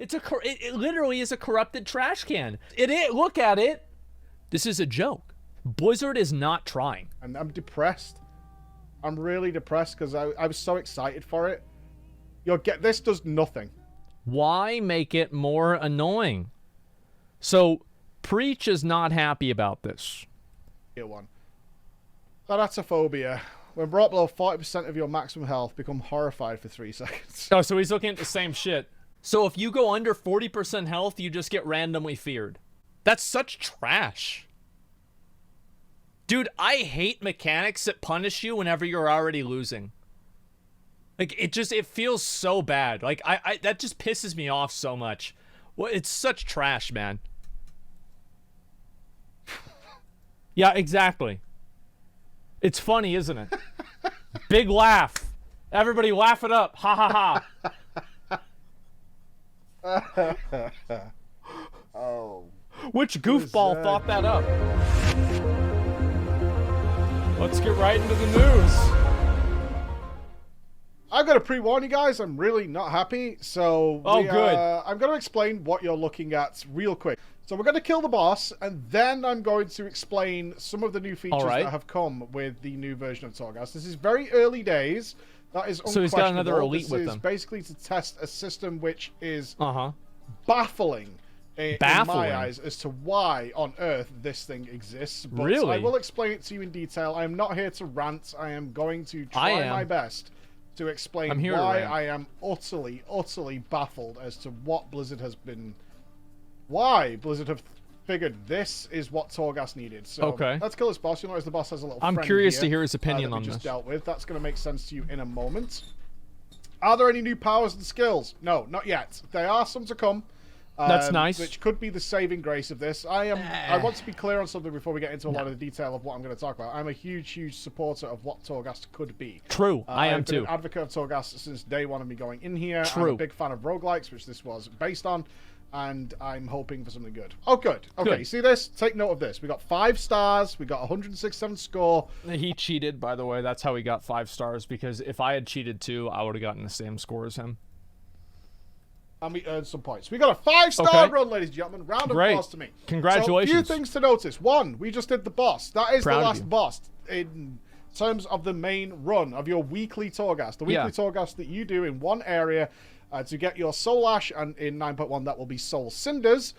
It literally is a corrupted trash can. Look at it. This is a joke. Blizzard is not trying. And I'm depressed. I'm really depressed because I was so excited for it. This does nothing. Why make it more annoying? So, Preach is not happy about this. Here one. Thanatophobia. When brought below 40% of your maximum health, become horrified for 3 seconds. Oh, so he's looking at the same shit. So if you go under 40% health, you just get randomly feared. That's such trash. Dude, I hate mechanics that punish you whenever you're already losing. Like, it feels so bad. Like, that just pisses me off so much. Well, it's such trash, man. Yeah, exactly. It's funny, isn't it? Big laugh. Everybody laugh it up. Ha ha ha. Oh. Which goofball thought that up? Let's get right into the news. I've got to pre-warn you guys, I'm really not happy. So good. I'm going to explain what you're looking at real quick. So we're going to kill the boss, and then I'm going to explain some of the new features that have come with the new version of Torghast. This is very early days. That is unquestionable. So he's got another elite with them. This is basically to test a system which is baffling in my eyes as to why on earth this thing exists. But really? I will explain it to you in detail. I am not here to rant. I am going to try my best to explain why I am utterly, utterly baffled as to what Blizzard has been... Why Blizzard have figured this is what Torghast needed. So let's kill this boss. You'll notice the boss has a little friend curious here, to hear his opinion that on we this. just dealt with. That's going to make sense to you in a moment. Are there any new powers and skills? No, not yet. There are some to come. That's nice. Which could be the saving grace of this. I want to be clear on something before we get into a lot of the detail of what I'm going to talk about. I'm a huge, huge supporter of what Torghast could be. True, I am too. I've been an advocate of Torghast since day one of me going in here. True. I'm a big fan of roguelikes, which this was based on. And I'm hoping for something good. Oh, good. Okay, you see this? Take note of this. We got 5 stars. We got 167 score. He cheated, by the way. That's how he got 5 stars, because if I had cheated too, I would have gotten the same score as him. And we earned some points. We got a 5-star run, ladies and gentlemen. Round of applause to me. Congratulations. So, a few things to notice. One, we just did the boss. That is the last boss in terms of the main run of your weekly Torghast. The weekly Torghast that you do in one area to get your Soul Ash, and in 9.1 that will be Soul Cinders,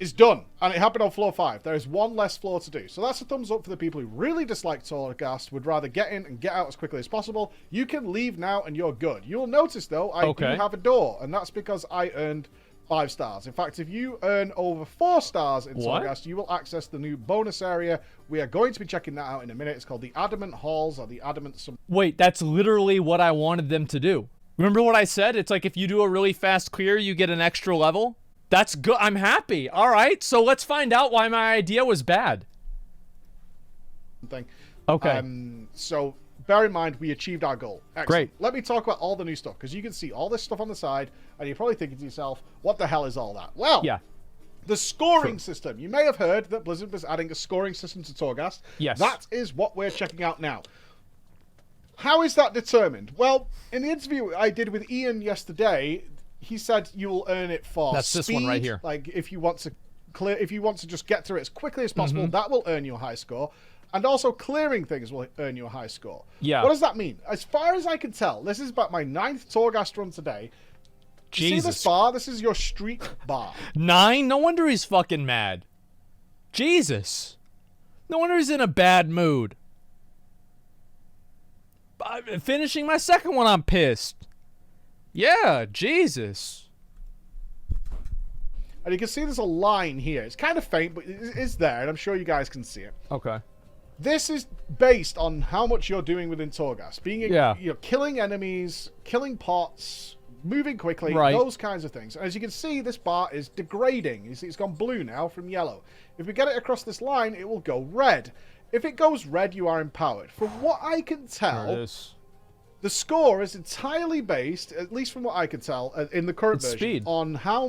is done. And it happened on floor 5. There is one less floor to do. So that's a thumbs up for the people who really dislike Torghast, would rather get in and get out as quickly as possible. You can leave now and you're good. You'll notice, though, I do have a door, and that's because I earned 5 stars. In fact, if you earn over 4 stars in Torghast, you will access the new bonus area. We are going to be checking that out in a minute. It's called the Adamant Halls, or the Adamant... Wait, that's literally what I wanted them to do. Remember what I said? It's like if you do a really fast clear, you get an extra level. That's good. I'm happy. All right, so let's find out why my idea was bad. Okay. So bear in mind, we achieved our goal. Excellent. Great. Let me talk about all the new stuff, because you can see all this stuff on the side, and you're probably thinking to yourself, what the hell is all that? Well, the scoring system. You may have heard that Blizzard was adding a scoring system to Torghast. Yes. That is what we're checking out now. How is that determined? Well, in the interview I did with Ian yesterday, he said you will earn it for That's speed. this one right here. Like if you want to just get through it as quickly as possible, that will earn you a high score. And also clearing things will earn you a high score. Yeah. What does that mean? As far as I can tell, this is about my 9th Torghast run today. You see this bar? This is your street bar. 9? No wonder he's fucking mad. Jesus. No wonder he's in a bad mood. Finishing my second one, I'm pissed. Yeah, Jesus. And you can see there's a line here. It's kind of faint, but it is there, and I'm sure you guys can see it. Okay. This is based on how much you're doing within Torghast. You're killing enemies, killing pots, moving quickly, those kinds of things. And as you can see, this bar is degrading. You see it's gone blue now from yellow. If we get it across this line, it will go red. If it goes red, you are empowered. From what I can tell, the score is entirely based, at least from what I can tell, in the current version, on how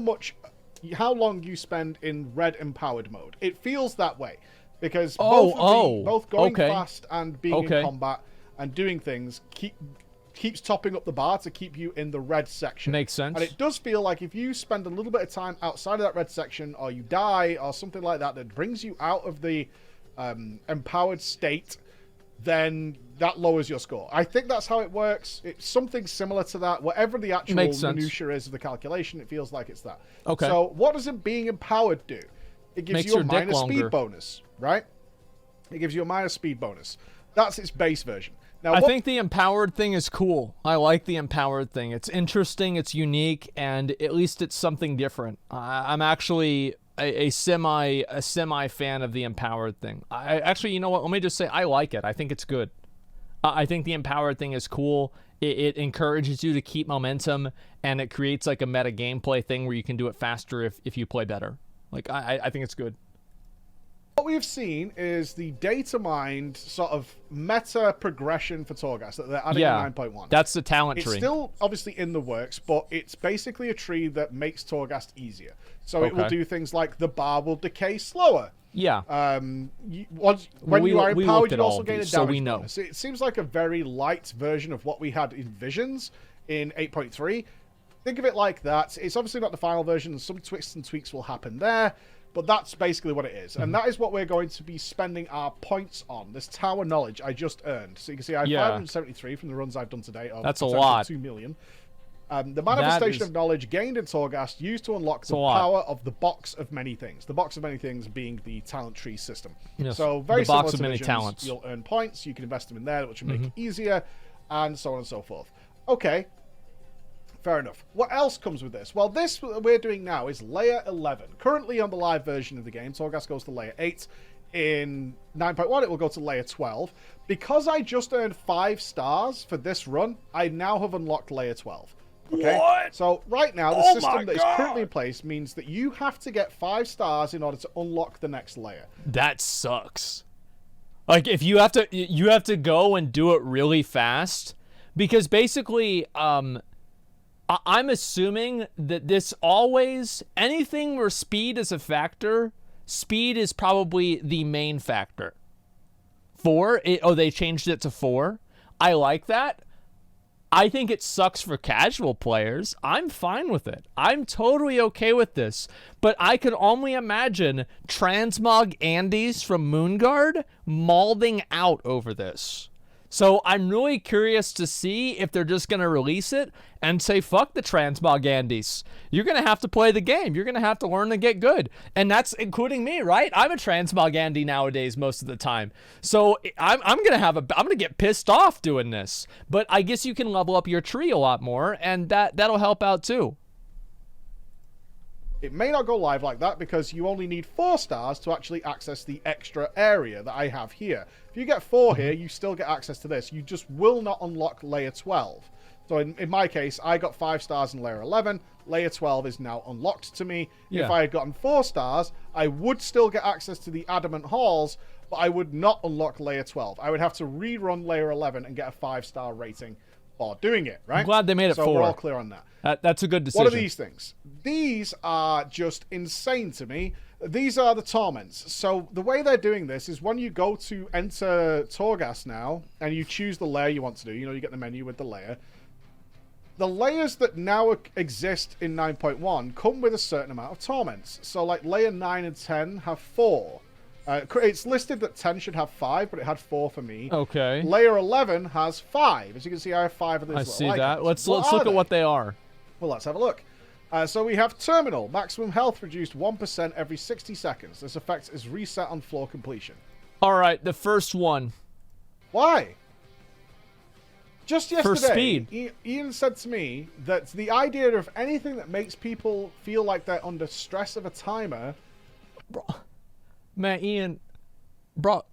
long you spend in red empowered mode. It feels that way. Because both going fast and being in combat and doing things keeps topping up the bar to keep you in the red section. Makes sense. And it does feel like if you spend a little bit of time outside of that red section, or you die, or something like that, that brings you out of the empowered state, then that lowers your score. I think that's how it works. It's something similar to that. Whatever the actual minutia is of the calculation, it feels like it's that. Okay. So what does it being empowered do? It gives you a minus speed bonus, right? It gives you a minus speed bonus. That's its base version. Now, I think the empowered thing is cool. I like the empowered thing. It's interesting, it's unique, and at least it's something different. I'm actually a semi fan of the empowered thing. I actually, you know what? Let me just say I like it. I think it's good. I think the empowered thing is cool. It encourages you to keep momentum, and it creates like a meta gameplay thing where you can do it faster if you play better. Like I think it's good. What we've seen is the data mined sort of meta progression for Torghast that they're adding in 9.1. That's the talent tree. It's still obviously in the works, but it's basically a tree that makes Torghast easier. So it will do things like the bar will decay slower. Yeah. When you are empowered, you also gain a damage bonus. It seems like a very light version of what we had in Visions in 8.3. Think of it like that. It's obviously not the final version, and some twists and tweaks will happen there. But that's basically what it is. And that is what we're going to be spending our points on. This tower knowledge I just earned. So you can see I have 573 from the runs I've done today. That's a lot. 2 million. The manifestation of knowledge gained in Torghast used to unlock the power of the box of many things. The box of many things being the talent tree system. Yes. So very the box similar of to many Visions. talents. You'll earn points. You can invest them in there, which will make it easier, and so on and so forth. Okay. Fair enough. What else comes with this? Well, this we're doing now is layer 11. Currently on the live version of the game, Torghast goes to layer 8. In 9.1, it will go to layer 12. Because I just earned 5 stars for this run, I now have unlocked layer 12. Okay? What? So right now, the system that is currently in place means that you have to get 5 stars in order to unlock the next layer. That sucks. Like, if you have to go and do it really fast, because basically, I'm assuming that this always, anything where speed is a factor, speed is probably the main factor. 4? They changed it to 4. I like that. I think it sucks for casual players. I'm fine with it. I'm totally okay with this. But I could only imagine Transmog Andes from Moonguard mauling out over this. So I'm really curious to see if they're just going to release it and say, fuck the Transmog Andes. You're going to have to play the game. You're going to have to learn to get good. And that's including me, right? I'm a Transmog Andy nowadays most of the time. So I'm going to get pissed off doing this. But I guess you can level up your tree a lot more, and that'll help out too. It may not go live like that because you only need 4 stars to actually access the extra area that I have here. If you get 4 here, you still get access to this. You just will not unlock layer 12. So in my case, I got 5 stars in layer 11. Layer 12 is now unlocked to me. Yeah. If I had gotten 4 stars, I would still get access to the Adamant Halls, but I would not unlock layer 12. I would have to rerun layer 11 and get a 5-star rating for doing it, right? I'm glad they made it 4. So we're all clear on that. That's a good decision. What are these things? These are just insane to me. These are the torments. So the way they're doing this is when you go to enter Torghast now, and you choose the layer you want to do, you get the menu with the layer. The layers that now exist in 9.1 come with a certain amount of torments. So like layer 9 and 10 have 4. It's listed that 10 should have 5, but it had 4 for me. Okay. Layer 11 has 5. As you can see, I have 5 of these. I see that. Let's look at what they are. Well, let's have a look. So we have Terminal. Maximum health reduced 1% every 60 seconds. This effect is reset on floor completion. All right, the first one. Why? Just yesterday, for speed. Ian said to me that the idea of anything that makes people feel like they're under stress of a timer... Bro. Man, Ian, bro,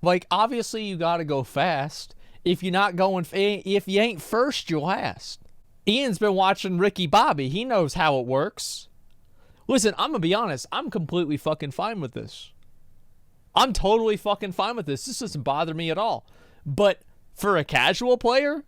like, obviously you gotta go fast. If you're not going... If you ain't first, you're last. Ian's been watching Ricky Bobby. He knows how it works. Listen, I'm gonna be honest. I'm completely fucking fine with this. I'm totally fucking fine with this. This doesn't bother me at all. But for a casual player,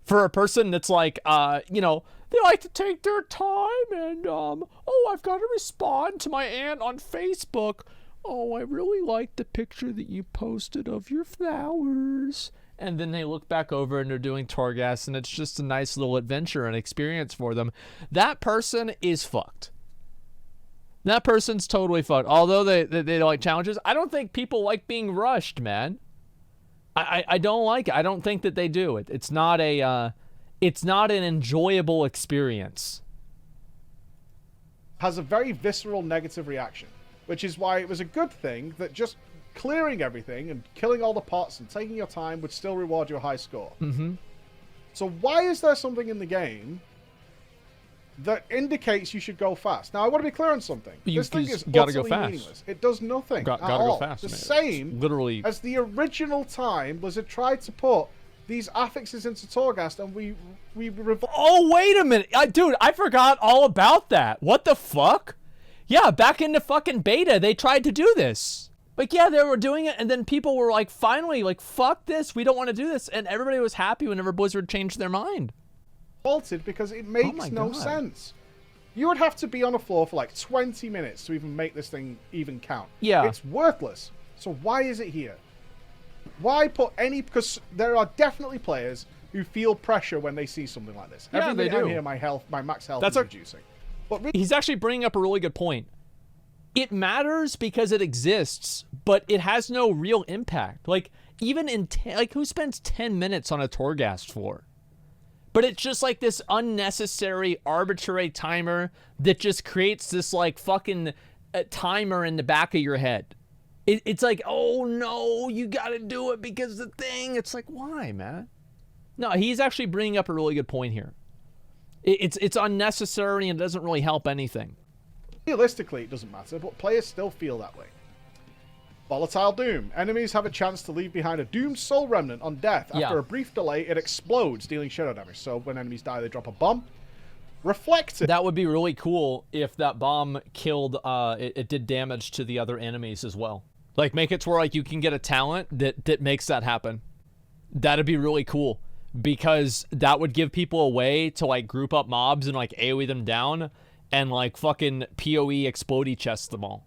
for a person that's like, they like to take their time and, I've got to respond to my aunt on Facebook. Oh, I really like the picture that you posted of your flowers. and then they look back over and they're doing Torghast, and it's just a nice little adventure and experience for them. That person is fucked. That person's totally fucked. Although they like challenges, I don't think people like being rushed, man. I don't like it. I don't think that they do. It's not an enjoyable experience. Has a very visceral negative reaction, which is why it was a good thing that just clearing everything and killing all the pots and taking your time would still reward you a high score. Mm-hmm. So why is there something in the game that indicates you should go fast? Now, I want to be clear on something. This thing is utterly meaningless. It does nothing at all. Go fast, the man. same Literally as the original time Blizzard tried to put these affixes into Torghast, and we oh, wait a minute. Dude, I forgot all about that. What the fuck? Yeah, back in the fucking beta, they tried to do this. Like, yeah, they were doing it, and then people were like, finally, like, fuck this. We don't want to do this. And everybody was happy whenever Blizzard changed their mind. Faulted because it makes no sense. You would have to be on the floor for like 20 minutes to even make this thing even count. Yeah. It's worthless. So why is it here? Why put any... Because there are definitely players who feel pressure when they see something like this. Yeah, they do. I hear my max health is reducing. But he's actually bringing up a really good point. It matters because it exists, but it has no real impact. Like, even in... like, who spends 10 minutes on a Torghast floor? But it's just like this unnecessary, arbitrary timer that just creates this, like, fucking timer in the back of your head. It's like, oh, no, you got to do it because the thing. It's like, why, man? No, he's actually bringing up a really good point here. It's unnecessary and doesn't really help anything. Realistically, it doesn't matter, but players still feel that way. Volatile Doom. Enemies have a chance to leave behind a doomed soul remnant on death. After a brief delay, it explodes, dealing shadow damage. So when enemies die, they drop a bomb. Reflected. That would be really cool if that bomb killed, it did damage to the other enemies as well. Like, make it to where, like, you can get a talent that makes that happen. That'd be really cool. Because that would give people a way to, like, group up mobs and, like, AoE them down and, like, fucking PoE explodey chest them all.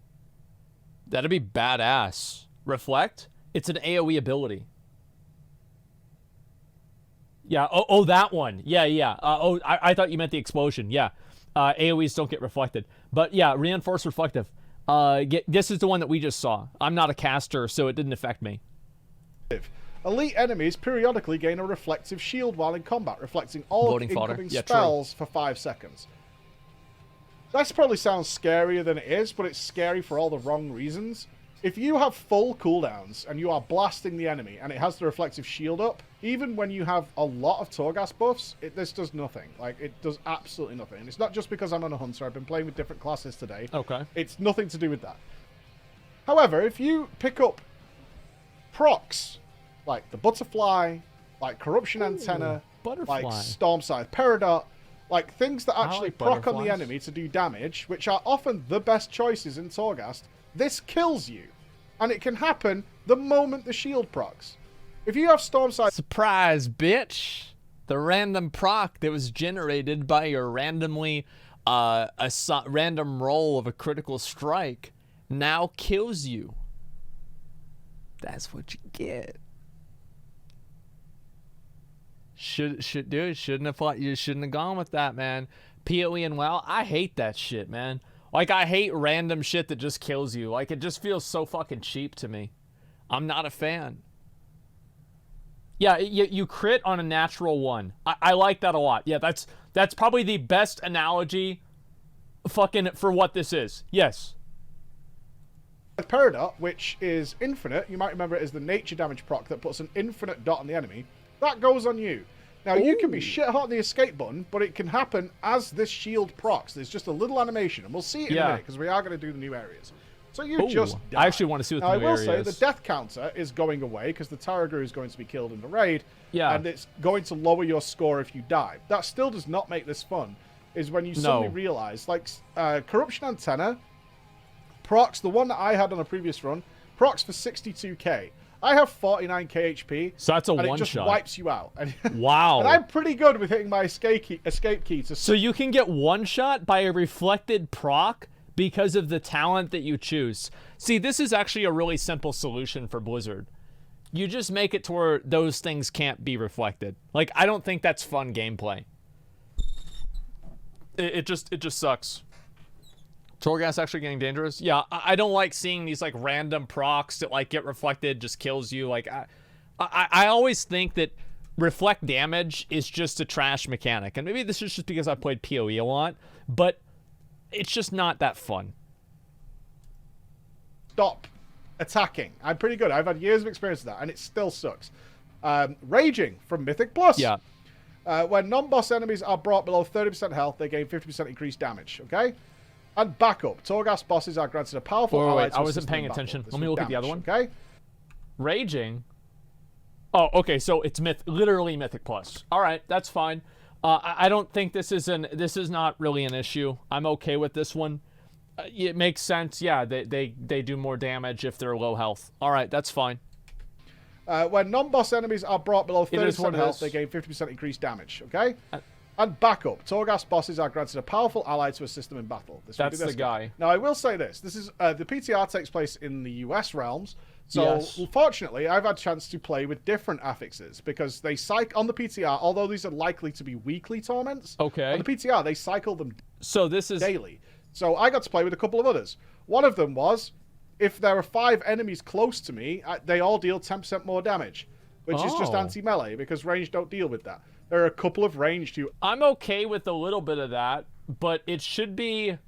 That'd be badass. Reflect? It's an AoE ability. Yeah, oh, that one. Yeah. I thought you meant the explosion. Yeah. AoEs don't get reflected. But yeah, reinforced reflective. This is the one that we just saw. I'm not a caster, so it didn't affect me. Elite enemies periodically gain a reflective shield while in combat, reflecting all incoming spells for 5 seconds. That probably sounds scarier than it is, but it's scary for all the wrong reasons. If you have full cooldowns and you are blasting the enemy and it has the reflective shield up, even when you have a lot of Torghast buffs, this does nothing. Like, it does absolutely nothing. And it's not just because I'm on a hunter. I've been playing with different classes today. Okay. It's nothing to do with that. However, if you pick up procs, like the Butterfly, like Corruption Antenna, Butterfly, like Stormscythe Peridot, like things that actually proc on the enemy to do damage, which are often the best choices in Torghast, this kills you. And it can happen the moment the shield procs. If you have Stormscythe... Surprise, bitch! The random proc that was generated by your randomly random roll of a critical strike now kills you. That's what you get. You shouldn't have gone with that, man. PoE and WoW, I hate that shit, man. Like, I hate random shit that just kills you. Like, it just feels so fucking cheap to me. I'm not a fan. Yeah, you crit on a natural one. I like that a lot. Yeah, that's probably the best analogy fucking for what this is. Yes. Peridot, which is infinite, you might remember it as the nature damage proc that puts an infinite dot on the enemy. That goes on you. Now, you can be shit hot on the escape button, but it can happen as this shield procs. There's just a little animation, and we'll see it in a minute, because we are going to do the new areas. So you just die. I actually want to see what the new area is. I will say the death counter is going away, because the Tarragu is going to be killed in the raid, and it's going to lower your score if you die. That still does not make this fun, is when you suddenly realize, like, Corruption Antenna procs, the one that I had on a previous run, procs for 62k. I have 49k HP. So that's a one-shot. And it just wipes you out. Wow. And I'm pretty good with hitting my escape key to... So you can get one-shot by a reflected proc because of the talent that you choose. See, this is actually a really simple solution for Blizzard. You just make it to where those things can't be reflected. Like, I don't think that's fun gameplay. It just sucks. Torghast actually getting dangerous? Yeah, I don't like seeing these, like, random procs that, like, get reflected, just kills you. Like, I always think that reflect damage is just a trash mechanic. And maybe this is just because I played PoE a lot, but it's just not that fun. Stop attacking. I'm pretty good. I've had years of experience with that, and it still sucks. Raging from Mythic Plus. Yeah. When non-boss enemies are brought below 30% health, they gain 50% increased damage. Okay? And backup. Torghast bosses are granted a powerful ally to I wasn't assist paying in battle. attention. This Let me was look at the other damage, one. Okay? Raging? Oh, okay, so it's literally Mythic Plus. All right, that's fine. I don't think this is not really an issue. I'm okay with this one. It makes sense. Yeah, they do more damage if they're low health. All right, that's fine. When non-boss enemies are brought below 30% health, is. they gain 50% increased damage. Okay? And backup. Torghast bosses are granted a powerful ally to assist them in battle. That's the guy. Now, I will say this. This is the PTR takes place in the US realms. So, Yes. fortunately, I've had a chance to play with different affixes because they cycle on the PTR, although these are likely to be weekly torments. Okay. On the PTR, they cycle them So this is daily. So I got to play with a couple of others. One of them was, if there are 5 enemies close to me, they all deal 10% more damage, which is just anti-melee because range don't deal with that. There are a couple of ranged who... I'm okay with a little bit of that, but it should be...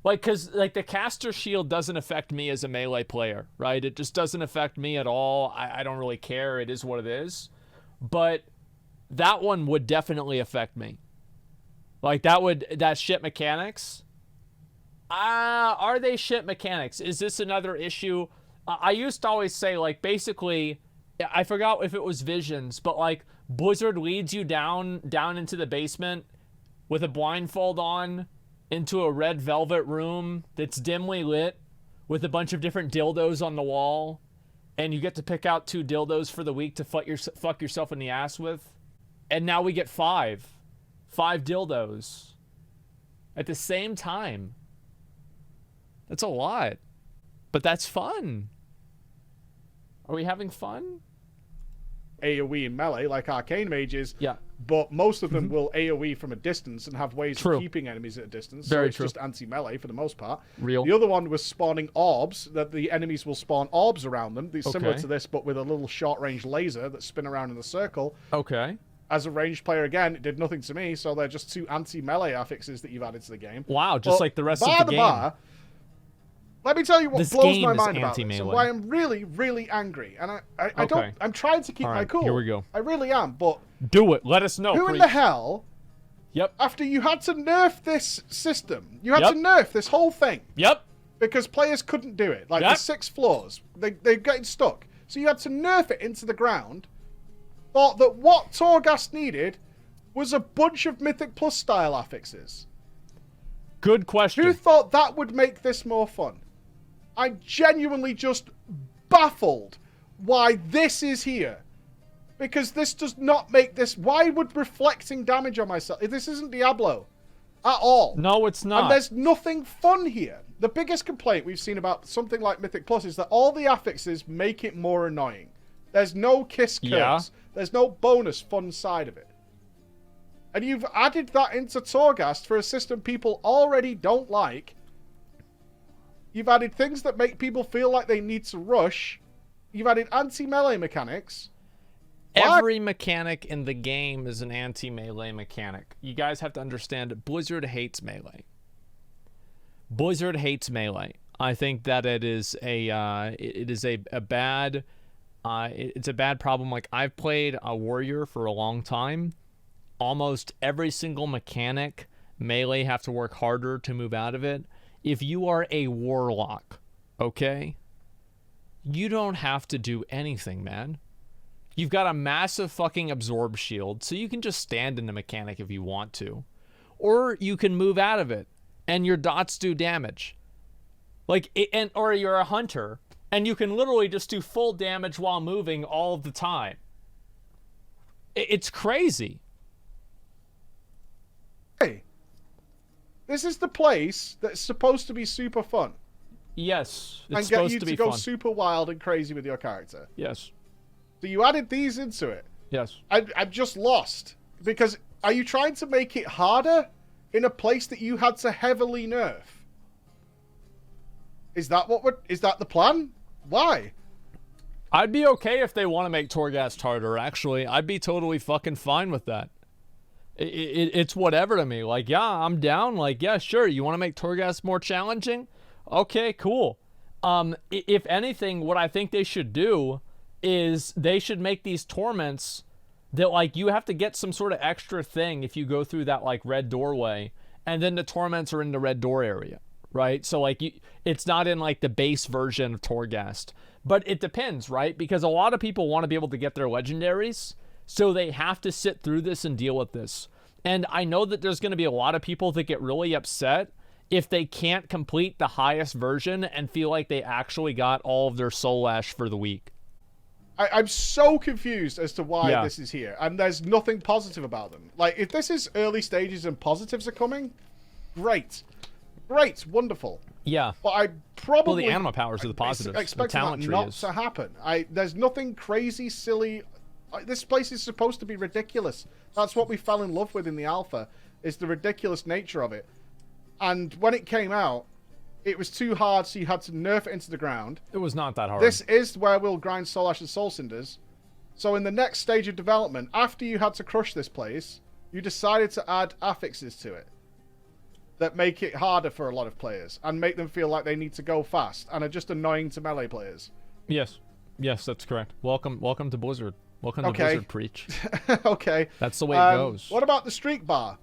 Like, because, like, the caster shield doesn't affect me as a melee player, right? It just doesn't affect me at all. I don't really care. It is what it is. But that one would definitely affect me. Like, that shit mechanics... are they shit mechanics? Is this another issue? I used to always say, like, basically, I forgot if it was Visions, but, like, Blizzard leads you down into the basement with a blindfold on into a red velvet room that's dimly lit with a bunch of different dildos on the wall, and you get to pick out 2 dildos for the week to fuck yourself in the ass with. And now we get 5 dildos at the same time. That's a lot. But that's fun. Are we having fun? AoE in melee, like arcane mages. Yeah. But most of them will AoE from a distance and have ways True. of keeping enemies at a distance. Very so it's true. just anti-melee for the most part. Real. The other one was spawning orbs, that the enemies will spawn orbs around them. It's similar Okay. to this, but with a little short-range laser that spin around in a circle. Okay. As a ranged player, again, it did nothing to me, so they're just 2 anti-melee affixes that you've added to the game. Wow, just like the rest of the game. Bar, let me tell you what This blows game my is mind about this, and anti-melee. why I'm really, really angry. And I don't... Okay. I'm trying to keep All my right, cool. here we go. I really am, but... Do it. Let us know. Who in the hell... Yep. After you had to nerf this system, you had Yep. to nerf this whole thing Yep. because players couldn't do it. Like Yep. the 6 floors, they're getting stuck. So you had to nerf it into the ground. Thought that what Torghast needed was a bunch of Mythic Plus style affixes. Good question. Who thought that would make this more fun? I'm genuinely just baffled why this is here. Because this does not make this... Why would reflecting damage on myself... This isn't Diablo. At all. No, it's not. And there's nothing fun here. The biggest complaint we've seen about something like Mythic Plus is that all the affixes make it more annoying. There's no kiss curves. Yeah. There's no bonus fun side of it. And you've added that into Torghast for a system people already don't like. You've added things that make people feel like they need to rush. You've added anti-melee mechanics. Every mechanic in the game is an anti-melee mechanic. You guys have to understand that Blizzard hates melee. Blizzard hates melee. I think that it is a bad it's a bad problem. Like, I've played a warrior for a long time. Almost every single mechanic, melee have to work harder to move out of it. If you are a warlock, okay, you don't have to do anything, man. You've got a massive fucking absorb shield, so you can just stand in the mechanic if you want to. Or you can move out of it, and your dots do damage. Or you're a hunter, and you can literally just do full damage while moving all of the time. It's crazy. Hey, this is the place that's supposed to be super fun. Yes, it's And get supposed you to to be go fun. super wild and crazy with your character. Yes. So you added these into it. Yes. I'm just lost. Because are you trying to make it harder in a place that you had to heavily nerf? Is that the plan? Why? I'd be okay if they want to make Torghast harder, actually. I'd be totally fucking fine with that. It's whatever to me. Like, yeah, I'm down. Like, yeah, sure. You want to make Torghast more challenging? Okay, cool. If anything, what I think they should do is they should make these torments that, like, you have to get some sort of extra thing if you go through that, like, red doorway, and then the torments are in the red door area, right? So, like, it's not in, like, the base version of Torghast. But it depends, right? Because a lot of people want to be able to get their legendaries, so they have to sit through this and deal with this. And I know that there's going to be a lot of people that get really upset if they can't complete the highest version and feel like they actually got all of their Soul Ash for the week. I'm so confused as to why this is here, and there's nothing positive about them. Like, if this is early stages and positives are coming, great. Great, wonderful. Yeah. But I probably... Well, the anima powers are the positives. Expecting that not to happen. There's nothing crazy, silly... This place is supposed to be ridiculous. That's what we fell in love with in the alpha, is the ridiculous nature of it. And when it came out, it was too hard, so you had to nerf it into the ground. It was not that hard. This is where we'll grind Soul Ash and Soul Cinders. So in the next stage of development, after you had to crush this place, you decided to add affixes to it that make it harder for a lot of players and make them feel like they need to go fast and are just annoying to melee players. Yes. Yes, that's correct. Welcome to Blizzard. Welcome to Blizzard Preach. Okay. That's the way it goes. What about the streak bar?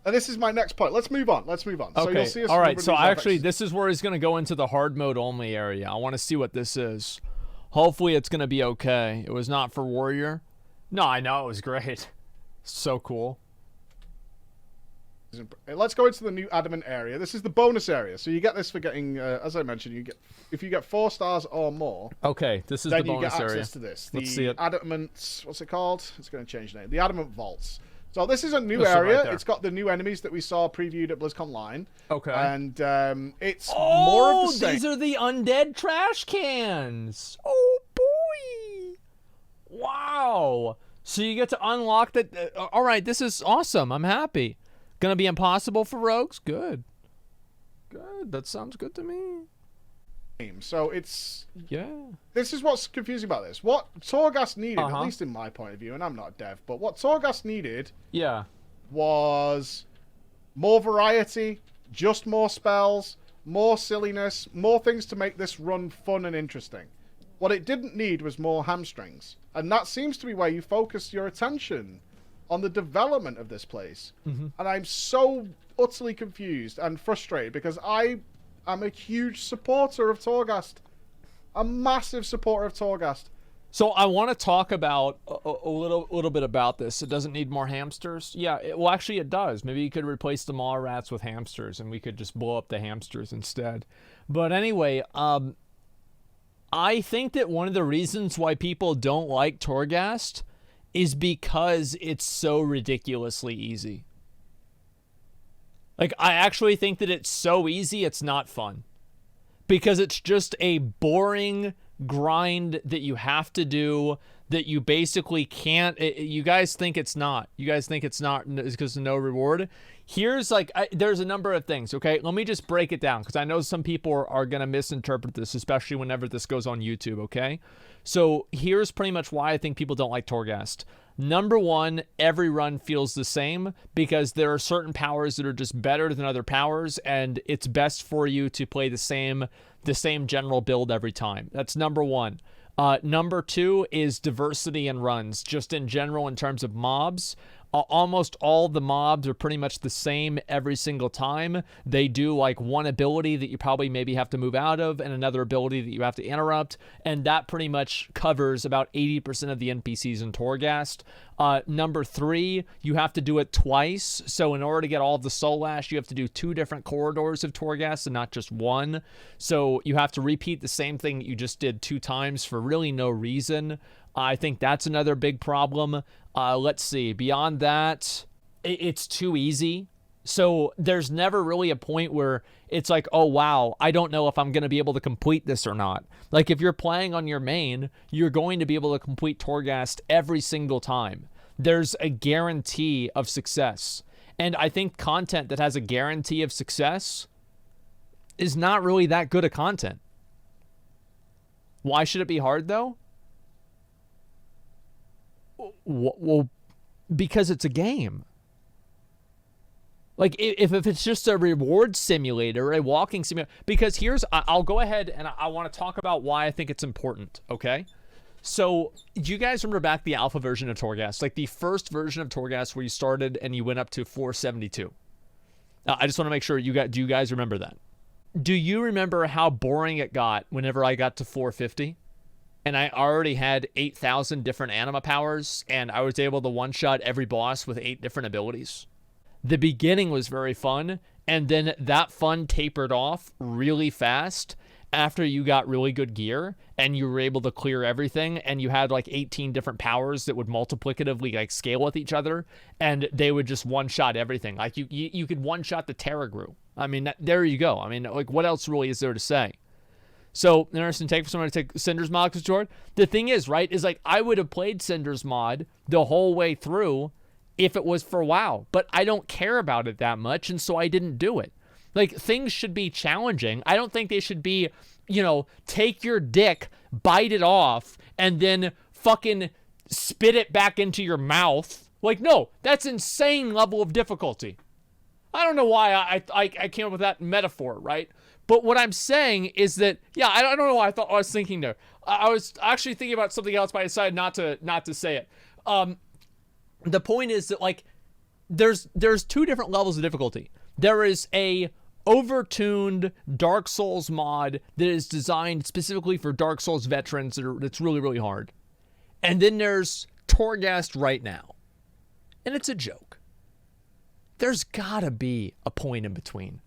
And this is my next point. Let's move on. Okay. So you'll see us all right. So actually, this is where he's going to go into the hard mode only area. I want to see what this is. Hopefully, it's going to be okay. It was not for Warrior. No, I know. It was great. So cool. Let's go into the new adamant area. This is the bonus area. So you get this for getting, as I mentioned, if you get 4 stars or more. Okay, this is the bonus area. Then you get access to this. Let's see it. Adamant, what's it called? It's going to change the name. The Adamant Vaults. So this is a new area. Right, it's got the new enemies that we saw previewed at BlizzCon Line. Okay. And it's more of the same. These are the undead trash cans. Oh boy! Wow. So you get to unlock that. All right, this is awesome. I'm happy. Gonna be impossible for rogues? Good. Good. That sounds good to me. So it's... Yeah. This is what's confusing about this. What Torghast needed, at least in my point of view, and I'm not a dev, but what Torghast needed was more variety, just more spells, more silliness, more things to make this run fun and interesting. What it didn't need was more hamstrings. And that seems to be where you focus your attention on the development of this place. And I'm so utterly confused and frustrated because I'm a huge supporter of Torghast. A massive supporter of Torghast. So I want to talk about a little bit about this. It doesn't need more hamsters. Yeah, well, actually it doss. Maybe you could replace the mall rats with hamsters and we could just blow up the hamsters instead. But anyway, I think that one of the reasons why people don't like Torghast is because it's so ridiculously easy. Like, I actually think that it's so easy, it's not fun. Because it's just a boring grind that you have to do that you basically can't. You guys think it's not. You guys think it's not because of no reward. Here's like, there's a number of things, okay? Let me just break it down because I know some people are going to misinterpret this, especially whenever this goes on YouTube, okay? So here's pretty much why I think people don't like Torghast. Number one, every run feels the same because there are certain powers that are just better than other powers, and it's best for you to play the same general build every time. That's number one. Number two is diversity in runs, just in general in terms of mobs. Almost all the mobs are pretty much the same every single time. They do like one ability that you probably maybe have to move out of and another ability that you have to interrupt, and that pretty much covers about 80% of the NPCs in Torghast. Number three, you have to do it twice. So in order to get all of the Soul Ash, you have to do 2 different corridors of Torghast and not just one. So you have to repeat the same thing that you just did 2 times for really no reason. I think that's another big problem. Let's see. Beyond that, it's too easy. So there's never really a point where it's like, oh, wow, I don't know if I'm going to be able to complete this or not. Like, if you're playing on your main, you're going to be able to complete Torghast every single time. There's a guarantee of success. And I think content that has a guarantee of success is not really that good of content. Why should it be hard, though? Well, because it's a game. Like, if it's just a reward simulator, a walking simulator, because I'll go ahead and I want to talk about why I think it's important, okay? So, do you guys remember back the alpha version of Torghast? Like, the first version of Torghast where you started and you went up to 472. I just want to make sure do you guys remember that? Do you remember how boring it got whenever I got to 450? And I already had 8,000 different anima powers, and I was able to one-shot every boss with 8 different abilities? The beginning was very fun, and then that fun tapered off really fast after you got really good gear and you were able to clear everything, and you had like 18 different powers that would multiplicatively like scale with each other, and they would just one-shot everything. Like you could one-shot the Terragru. I mean, there you go. I mean, like, what else really is there to say? So, interesting take for someone to take Cinder's mod, because Jordan, the thing is, right, is like, I would have played Cinder's mod the whole way through if it was for WoW, but I don't care about it that much, and so I didn't do it. Like, things should be challenging. I don't think they should be, you know, take your dick, bite it off, and then fucking spit it back into your mouth. Like, no, that's insane level of difficulty. I don't know why I came up with that metaphor, right? But what I'm saying is that, yeah, I don't know why I was thinking there. I was actually thinking about something else, but I decided not to say it. The point is that, like, there's 2 different levels of difficulty. There is a overtuned Dark Souls mod that is designed specifically for Dark Souls veterans that's really, really hard. And then there's Torghast right now. And it's a joke. There's gotta be a point in between.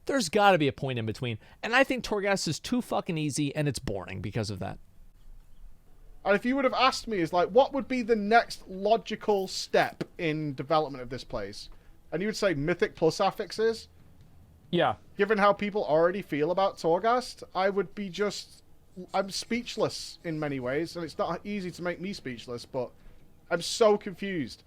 There's gotta be a point in between. And I think Torghast is too fucking easy, and it's boring because of that. And if you would have asked me, is like, what would be the next logical step in development of this place? And you would say Mythic Plus affixes? Yeah. Given how people already feel about Torghast, I would be I'm speechless in many ways. And it's not easy to make me speechless, but I'm so confused.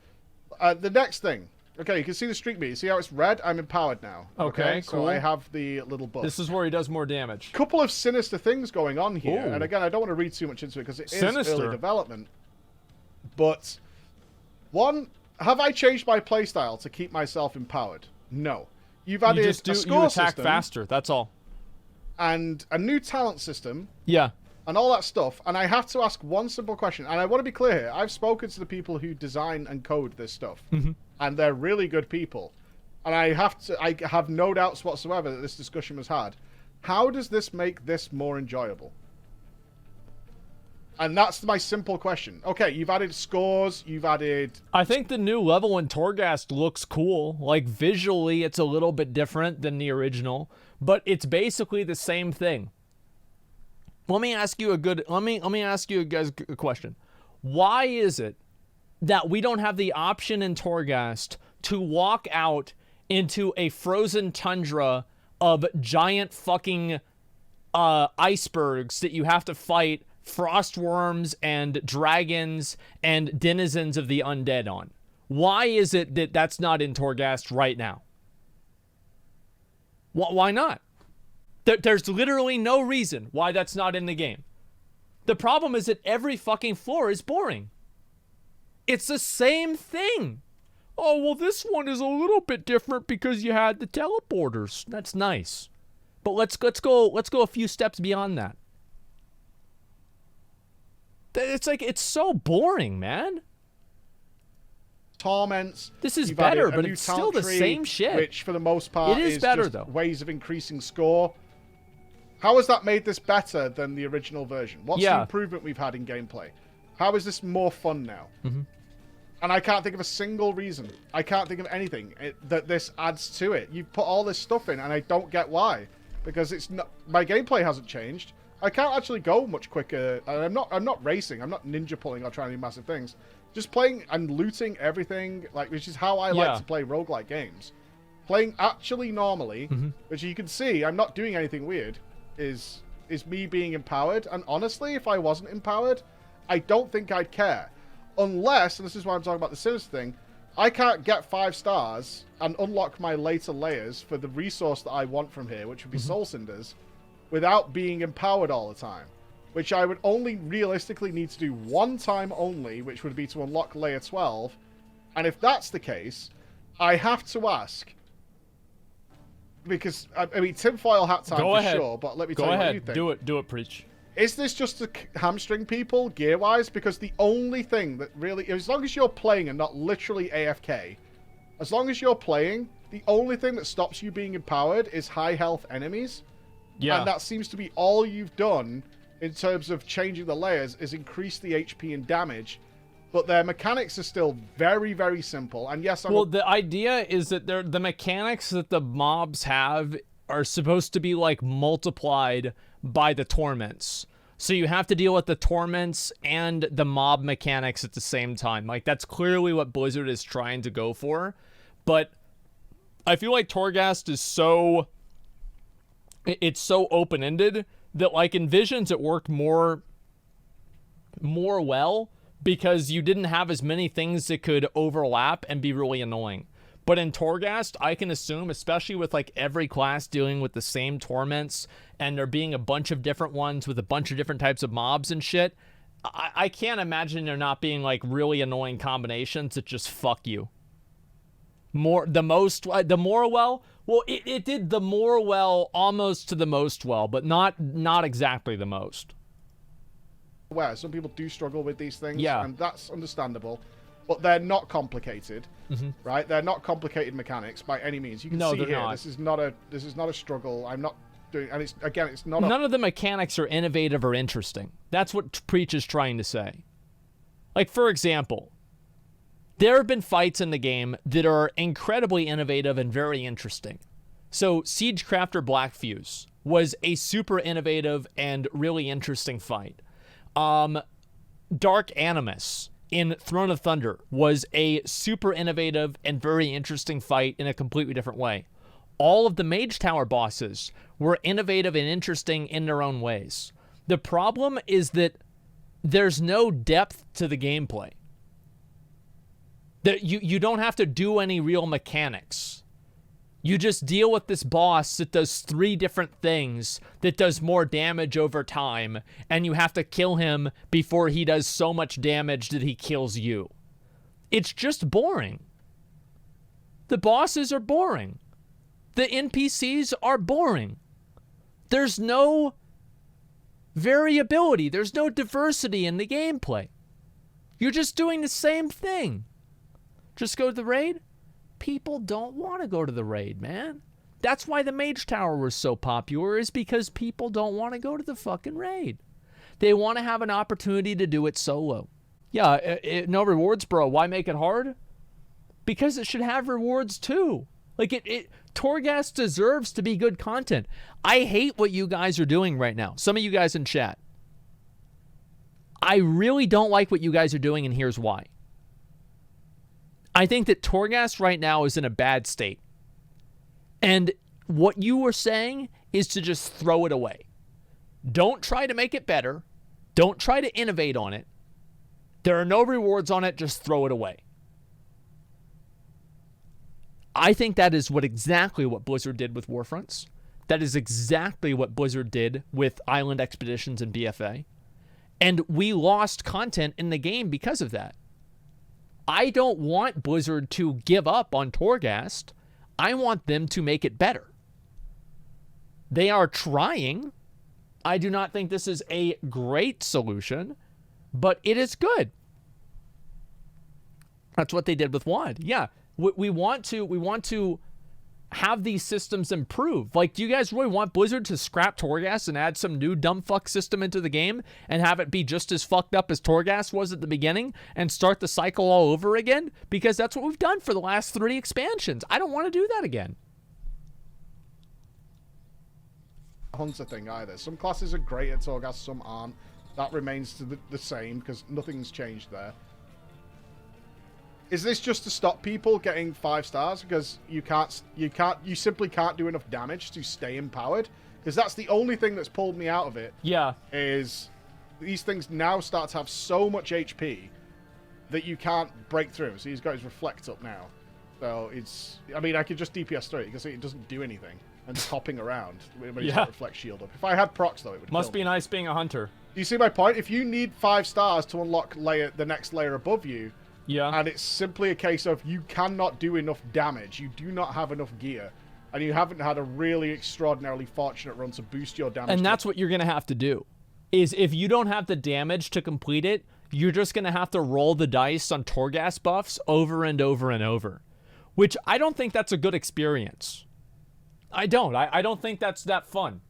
The next thing. Okay, you can see the streak meter. See how it's red? I'm empowered now. Okay, cool. So I have the little buff. This is where he does more damage. Couple of sinister things going on here. Ooh. And again, I don't want to read too much into it because it is Sinister. early development. But, one, have I changed my playstyle to keep myself empowered? No. You've added a score you attack system faster, that's all. And a new talent system. Yeah. And all that stuff. And I have to ask one simple question. And I want to be clear here. I've spoken to the people who design and code this stuff. Mm-hmm. And they're really good people. And I have no doubts whatsoever that this discussion was had. How does this make this more enjoyable? And that's my simple question. Okay, you've added scores, you've added... I think the new level in Torghast looks cool. Like, visually, it's a little bit different than the original, but it's basically the same thing. Let me ask you guys a question. Why is it that we don't have the option in Torghast to walk out into a frozen tundra of giant fucking icebergs that you have to fight frost worms and dragons and denizens of the undead on? Why is it that that's not in Torghast right now? Why not? There's literally no reason why that's not in the game. The problem is that every fucking floor is boring. It's the same thing. Oh, well, this one is a little bit different because you had the teleporters. That's nice. But let's go a few steps beyond that. It's like, it's so boring, man. Torments. This is better, but it's still the same shit. Which, for the most part, is better, just though. Ways of increasing score. How has that made this better than the original version? What's the improvement we've had in gameplay? How is this more fun now? Mm-hmm. And I can't think of a single reason. I can't think of anything that this adds to it. You've put all this stuff in, and I don't get why. Because it's not, my gameplay hasn't changed. I can't actually go much quicker. I'm not racing. I'm not ninja pulling or trying to do massive things. Just playing and looting everything, like, which is how I like to play roguelike games. playing actually normally, which you can see, I'm not doing anything weird, is me being empowered. And honestly, if I wasn't empowered, I don't think I'd care. Unless, and this is why I'm talking about the sinister thing, I can't get 5 stars and unlock my later layers for the resource that I want from here, which would be Soul Cinders, without being empowered all the time. Which I would only realistically need to do one time only, which would be to unlock layer 12. And if that's the case, I have to ask, because, I mean, tinfoil hat time for sure, but let me tell you what you think. Do it, Preach. Is this just to hamstring people, gear-wise? Because the only thing that really, as long as you're playing and not literally AFK, as long as you're playing, the only thing that stops you being empowered is high health enemies. Yeah. And that seems to be all you've done in terms of changing the layers, is increase the HP and damage. But their mechanics are still very, very simple. And yes, well, the idea is that the mechanics that the mobs have are supposed to be like multiplied by the torments. So you have to deal with the torments and the mob mechanics at the same time. Like, that's clearly what Blizzard is trying to go for. But I feel like Torghast is so... it's so open-ended that, like, in Visions it worked more well, because you didn't have as many things that could overlap and be really annoying. But in Torghast, I can assume, especially with like every class dealing with the same torments and there being a bunch of different ones with a bunch of different types of mobs and shit, I can't imagine there not being like really annoying combinations that just fuck you. The Morwell, well, it did the Morwell almost to the most well, but not exactly the most. Where some people do struggle with these things, and that's understandable, but they're not complicated, right? They're not complicated mechanics by any means. You can see here, this is not a struggle. I'm not doing, and it's not. None of the mechanics are innovative or interesting. That's what Preach is trying to say. Like, for example, there have been fights in the game that are incredibly innovative and very interesting. So Siegecrafter Black Fuse was a super innovative and really interesting fight. Dark Animus in Throne of Thunder was a super innovative and very interesting fight in a completely different way. All of the Mage Tower bosses were innovative and interesting in their own ways. The problem is that there's no depth to the gameplay. That you don't have to do any real mechanics. You just deal with this boss that does 3 different things, that does more damage over time, and you have to kill him before he does so much damage that he kills you. It's just boring. The bosses are boring. The NPCs are boring. There's no variability. There's no diversity in the gameplay. You're just doing the same thing. Just go to the raid? People don't want to go to the raid, man. That's why the Mage Tower was so popular, is because people don't want to go to the fucking raid. They want to have an opportunity to do it solo. Yeah, no rewards, bro. Why make it hard? Because it should have rewards too. Like, Torghast deserves to be good content. I hate what you guys are doing right now. Some of you guys in chat. I really don't like what you guys are doing, and here's why. I think that Torghast right now is in a bad state. And what you were saying is to just throw it away. Don't try to make it better. Don't try to innovate on it. There are no rewards on it. Just throw it away. I think that is exactly what Blizzard did with Warfronts. That is exactly what Blizzard did with Island Expeditions and BFA. And we lost content in the game because of that. I don't want Blizzard to give up on Torghast. I want them to make it better. They are trying. I do not think this is a great solution, but it is good. That's what they did with WoD. Yeah, we want to have these systems improve. Like, do you guys really want Blizzard to scrap Torghast and add some new dumb fuck system into the game and have it be just as fucked up as Torghast was at the beginning and start the cycle all over again? Because that's what we've done for the last 3 expansions. I don't want to do that again. Hunter thing either. Some classes are great at Torghast, some aren't. That remains the same because nothing's changed there. Is this just to stop people getting 5 stars because you simply can't do enough damage to stay empowered? Because that's the only thing that's pulled me out of it. Yeah. Is these things now start to have so much HP that you can't break through. So he's got his reflect up now. So it's, I mean, I could just DPS through it because it doesn't do anything. And just hopping around when he's got reflect shield up. If I had procs though, it would Must be nice being a hunter. You see my point? If you need 5 stars to unlock the next layer above you, and it's simply a case of you cannot do enough damage, you do not have enough gear, and you haven't had a really extraordinarily fortunate run to boost your damage. And that's what you're going to have to do. Is if you don't have the damage to complete it, you're just going to have to roll the dice on Torghast buffs over and over and over. Which I don't think that's a good experience. I don't think that's that fun.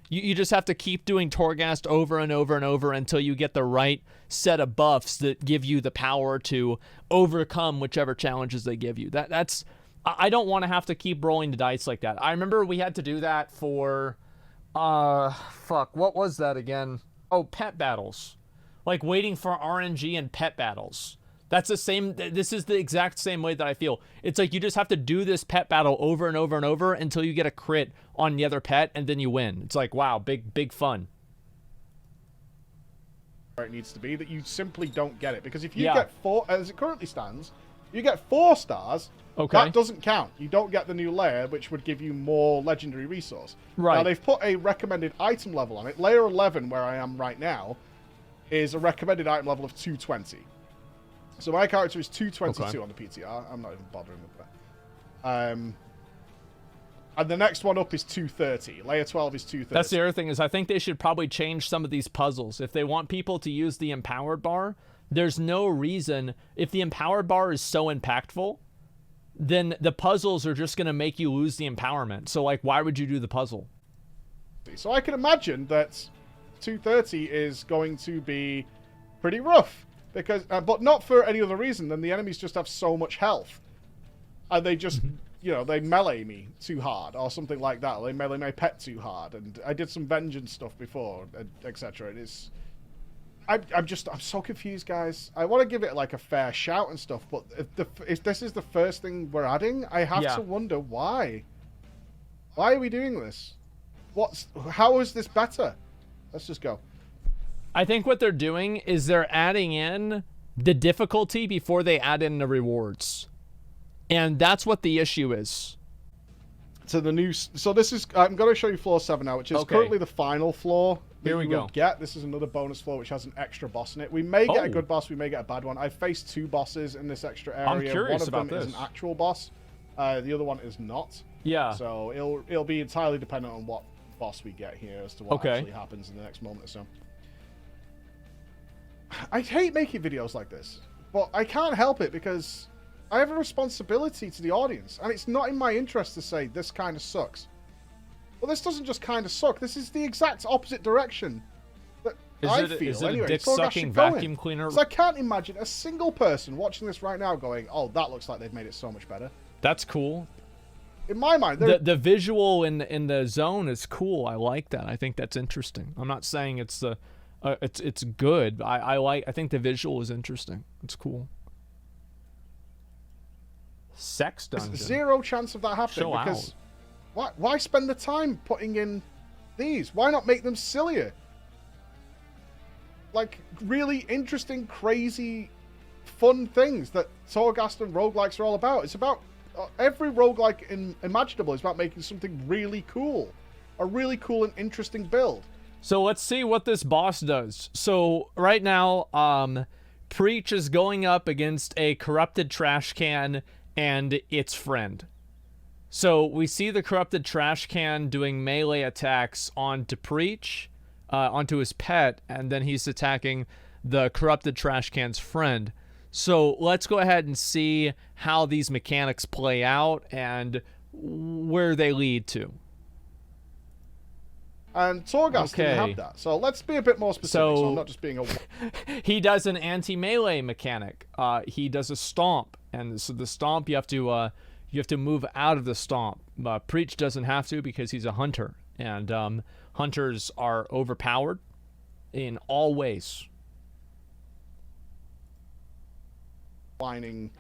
You just have to keep doing Torghast over and over and over until you get the right set of buffs that give you the power to overcome whichever challenges they give you. That's I don't want to have to keep rolling the dice like that. I remember we had to do that for what was that again? Oh, pet battles. Like waiting for RNG and pet battles. That's the same. This is the exact same way that I feel. It's like you just have to do this pet battle over and over and over until you get a crit on the other pet, and then you win. It's like, wow, big fun. Where it needs to be, that you simply don't get it. Because if you get 4, as it currently stands, you get 4 stars, that doesn't count. You don't get the new layer, which would give you more legendary resource. Right. Now, they've put a recommended item level on it. Layer 11, where I am right now, is a recommended item level of 220. So my character is 222 on the PTR. I'm not even bothering with that. And the next one up is 230. Layer 12 is 230. That's the other thing, is I think they should probably change some of these puzzles. If they want people to use the empowered bar, there's no reason. If the empowered bar is so impactful, then the puzzles are just going to make you lose the empowerment. So, like, why would you do the puzzle? So I can imagine that 230 is going to be pretty rough. Because, but not for any other reason than the enemies just have so much health. And they just, you know, they melee me too hard or something like that. They melee my pet too hard. And I did some vengeance stuff before, etc. It is... I'm so confused, guys. I want to give it like a fair shout and stuff, but if this is the first thing we're adding, I have to wonder why. Why are we doing this? How is this better? Let's just go. I think what they're doing is they're adding in the difficulty before they add in the rewards. And that's what the issue is. So this is, I'm going to show you floor 7 now, which is currently the final floor. Here we go. This is another bonus floor which has an extra boss in it. We may get a good boss, we may get a bad one. I've faced 2 bosses in this extra area. I'm curious one of them is an actual boss. The other one is not. Yeah. So it'll be entirely dependent on what boss we get here as to what actually happens in the next moment or so. I hate making videos like this, but I can't help it because I have a responsibility to the audience, and it's not in my interest to say this kind of sucks. Well, this doesn't just kind of suck. This is the exact opposite direction that I feel. Is it anyway, a dick-sucking vacuum cleaner? So I can't imagine a single person watching this right now going, "Oh, that looks like they've made it so much better." That's cool. In my mind, the visual in the zone is cool. I like that. I think that's interesting. I'm not saying it's the it's good. I think the visual is interesting. It's cool. Sex dungeon. There's zero chance of that happening because why spend the time putting in these? Why not make them sillier? Like really interesting, crazy, fun things that Torghast and roguelikes are all about. It's about every roguelike imaginable is about making something really cool, a really cool and interesting build. So let's see what this boss does. So right now, Preach is going up against a corrupted trash can and its friend. So we see the corrupted trash can doing melee attacks onto Preach, onto his pet, and then he's attacking the corrupted trash can's friend. So let's go ahead and see how these mechanics play out and where they lead to. And Torghast didn't have that. So let's be a bit more specific, so I'm not just being a... He does an anti-melee mechanic. He does a stomp. And so the stomp, you have to move out of the stomp. Preach doesn't have to because he's a hunter. And hunters are overpowered in all ways. Whining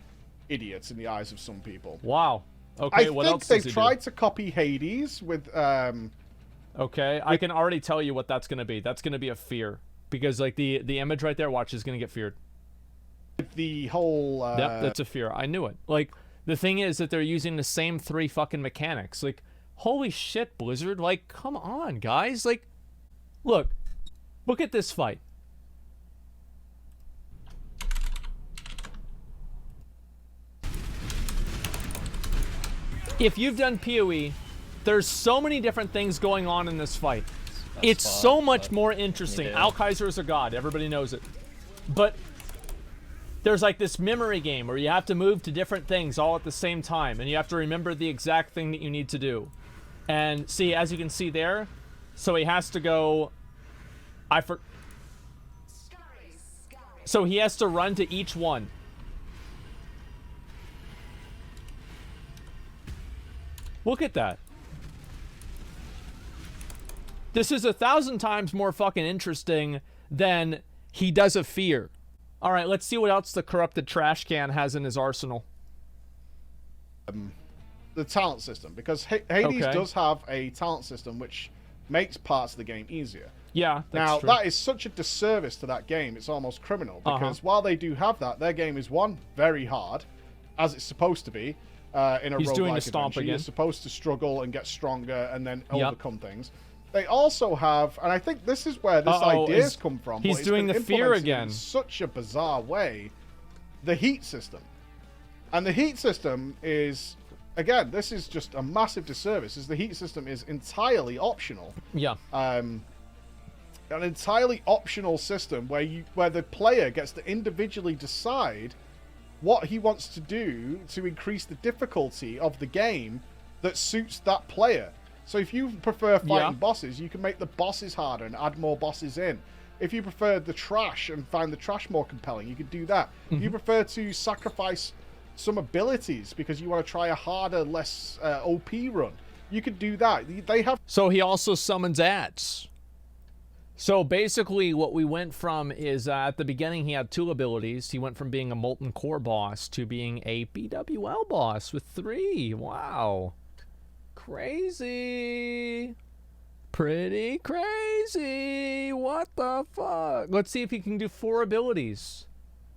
idiots in the eyes of some people. Wow. Okay, what else does he do? I think they tried to copy Hades with... Okay, I can already tell you what that's going to be. That's going to be a fear. Because, like, the image right there, watch, is going to get feared. The whole... Yep, that's a fear. I knew it. Like, the thing is that they're using the same 3 fucking mechanics. Like, holy shit, Blizzard. Like, come on, guys. Like, look at this fight. If you've done PoE, there's so many different things going on in this fight. It's so much more interesting. Alkaiser is a god. Everybody knows it. But there's like this memory game where you have to move to different things all at the same time. And you have to remember the exact thing that you need to do. And see, as you can see there, so he has to go... So he has to run to each one. Look at that. This is 1,000 times more fucking interesting than he does a fear. All right, let's see what else the corrupted trash can has in his arsenal. The talent system, because Hades does have a talent system which makes parts of the game easier. Yeah, that's true. That is such a disservice to that game, it's almost criminal, because while they do have that, their game is, one, very hard, as it's supposed to be. In a roguelike adventure, you're supposed to struggle and get stronger and then overcome things. They also have, and I think this is where this idea's come from. He's doing the fear again. In such a bizarre way, the heat system. And the heat system is, again, this is just a massive disservice, is the heat system is entirely optional. Yeah. An entirely optional system where the player gets to individually decide what he wants to do to increase the difficulty of the game that suits that player. So if you prefer fighting bosses, you can make the bosses harder and add more bosses in. If you prefer the trash and find the trash more compelling, you could do that. If you prefer to sacrifice some abilities because you want to try a harder, less OP run, you could do that. They have... So he also summons ads. So basically what we went from is at the beginning he had 2 abilities. He went from being a Molten Core boss to being a BWL boss with 3. Wow. Crazy. Pretty crazy. What the fuck? Let's see if he can do 4 abilities.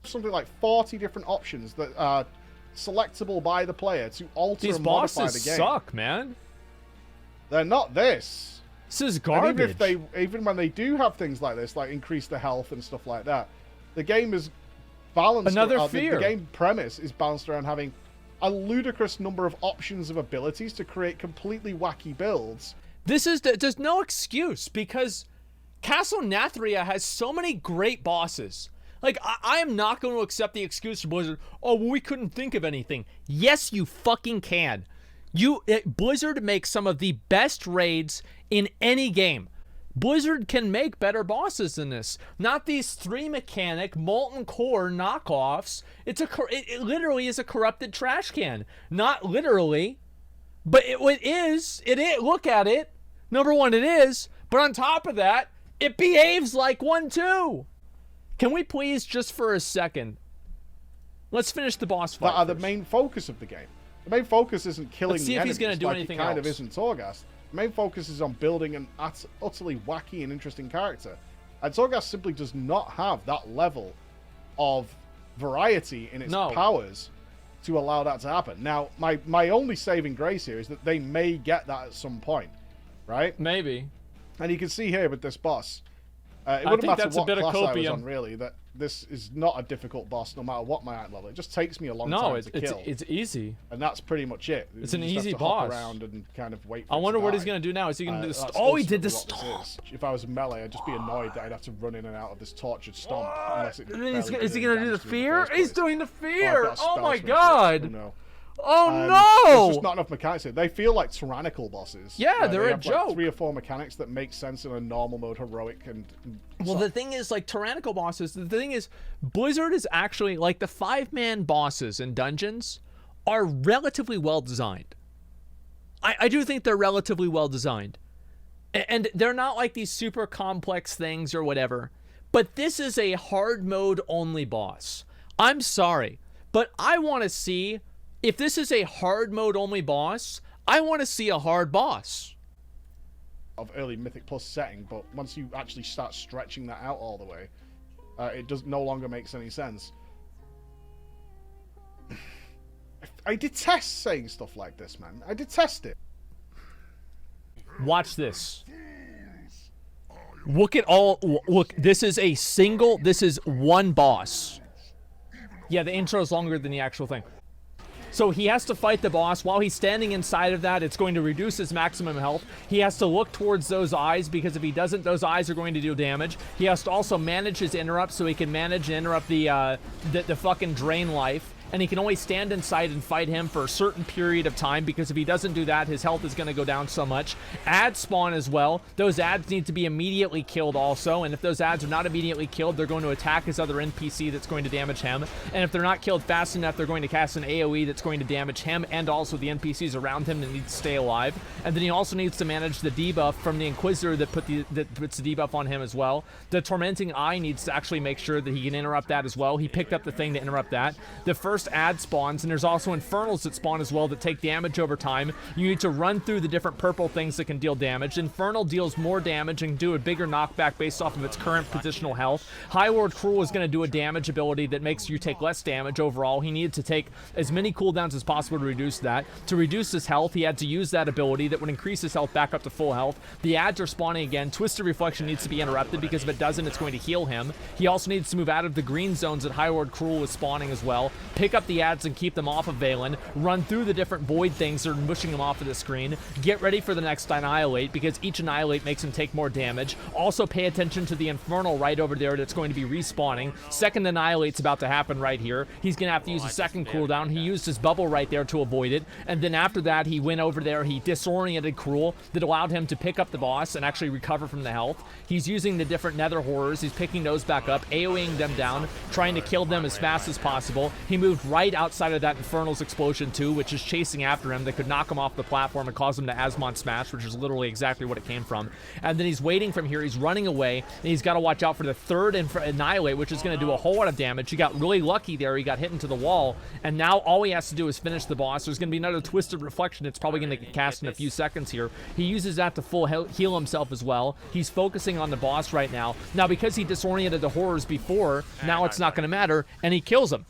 Something like 40 different options that are selectable by the player to alter and modify the game. These bosses suck, man. They're not this. This is garbage. And even when they do have things like this, like increase the health and stuff like that, the game is balanced. The game premise is balanced around having a ludicrous number of options of abilities to create completely wacky builds. There's no excuse, because Castle Nathria has so many great bosses. Like, I am not going to accept the excuse from Blizzard. Oh, well, we couldn't think of anything. Yes, you fucking can. Blizzard makes some of the best raids in any game. Blizzard can make better bosses than this. Not these 3-mechanic Molten Core knockoffs. It literally is a corrupted trash can. Not literally, but it is. Look at it. Number one, it is. But on top of that, it behaves like one too. Can we please, just for a second, let's finish the boss fight. That are the main focus of the game. The main focus isn't killing Let's see the if he's going to do anything else. It kind else. of isn't Torghast. The main focus is on building an utterly wacky and interesting character. And Torghast simply does not have that level of variety in its powers to allow that to happen. Now, my only saving grace here is that they may get that at some point, right? Maybe. And you can see here with this boss, it wouldn't matter what class I was on, really, that this is not a difficult boss no matter what my ant level. It just takes me a long time to kill. It's easy. And that's pretty much it. It's an easy boss. Hop around and kind of wait for I wonder what he's going to do now. Is he going to do the Oh, he did the stomp. If I was melee, I'd just be annoyed that I'd have to run in and out of this tortured stomp. Is he going to do the fear? He's doing the fear! Oh my god! Oh no! There's just not enough mechanics here. They feel like tyrannical bosses. Yeah, they're a joke. Like 3 or 4 mechanics that make sense in a normal mode, heroic and well, the thing is, like, tyrannical bosses, the thing is, Blizzard is actually, like, the 5-man bosses in dungeons are relatively well designed. I do think they're relatively well designed. And they're not like these super complex things or whatever. But this is a hard mode only boss. I'm sorry. But I want to see, if this is a hard mode only boss, I want to see a hard boss. Of early Mythic Plus setting, but once you actually start stretching that out all the way, it no longer makes any sense. I detest saying stuff like this, man. I detest it. Watch this. Look at all... Look, this is a single... This is one boss. Yeah, the intro is longer than the actual thing. So he has to fight the boss. While he's standing inside of that, it's going to reduce his maximum health. He has to look towards those eyes, because if he doesn't, those eyes are going to do damage. He has to also manage his interrupts, so he can manage and interrupt the fucking drain life. And he can only stand inside and fight him for a certain period of time, because if he doesn't do that, his health is going to go down so much. Ads spawn as well. Those ads need to be immediately killed also, and if those ads are not immediately killed, they're going to attack his other NPC that's going to damage him. And if they're not killed fast enough, they're going to cast an AoE that's going to damage him and also the NPCs around him that need to stay alive. And then he also needs to manage the debuff from the Inquisitor that puts the debuff on him as well. The Tormenting Eye needs to actually make sure that he can interrupt that as well. He picked up the thing to interrupt that. The first ad spawns, and there's also Infernals that spawn as well that take damage over time. You need to run through the different purple things that can deal damage. Infernal deals more damage and do a bigger knockback based off of its current positional health. High Lord Cruel is going to do a damage ability that makes you take less damage overall. He needed to take as many cooldowns as possible to reduce that. To reduce his health, he had to use that ability that would increase his health back up to full health. The ads are spawning again. Twisted Reflection needs to be interrupted, because if it doesn't, it's going to heal him. He also needs to move out of the green zones that High Lord Cruel is spawning as well. Pick up the ads and keep them off of Valen. Run through the different void things that are pushing him off of the screen. Get ready for the next Annihilate, because each Annihilate makes him take more damage. Also pay attention to the Infernal right over there that's going to be respawning. Second Annihilate's about to happen right here. He's going to have to use a second cooldown. He used his bubble right there to avoid it. And then after that, he went over there. He disoriented Cruel that allowed him to pick up the boss and actually recover from the health. He's using the different Nether Horrors. He's picking those back up, AoEing them down, trying to kill them as fast as possible. He moved right outside of that Infernal's explosion too, which is chasing after him. That could knock him off the platform and cause him to Asmon smash, which is literally exactly what it came from. And then he's waiting from here. He's running away, and he's got to watch out for the third Annihilate, which is going to do a whole lot of damage. He got really lucky there. He got hit into the wall, and now all he has to do is finish the boss. There's going to be another Twisted Reflection. It's probably going to get cast in a few seconds here. He uses that to full heal himself as well. He's focusing on the boss right now. Now, because he disoriented the horrors before, now it's not going to matter, and he kills him.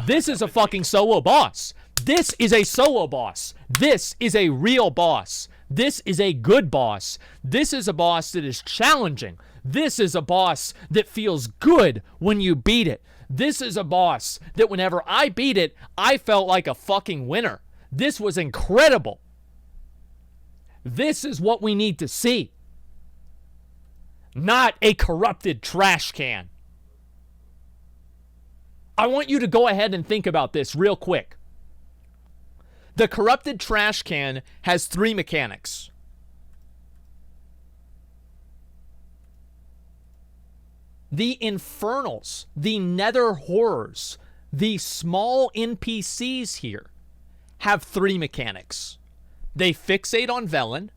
This is a fucking solo boss. This is a solo boss. This is a real boss. This is a good boss. This is a boss that is challenging. This is a boss that feels good when you beat it. This is a boss that whenever I beat it, I felt like a fucking winner. This was incredible. This is what we need to see. Not a corrupted trash can. I want you to go ahead and think about this real quick. The corrupted trash can has 3 mechanics. The Infernals, the Nether Horrors, the small NPCs here have 3 mechanics. They fixate on Velen,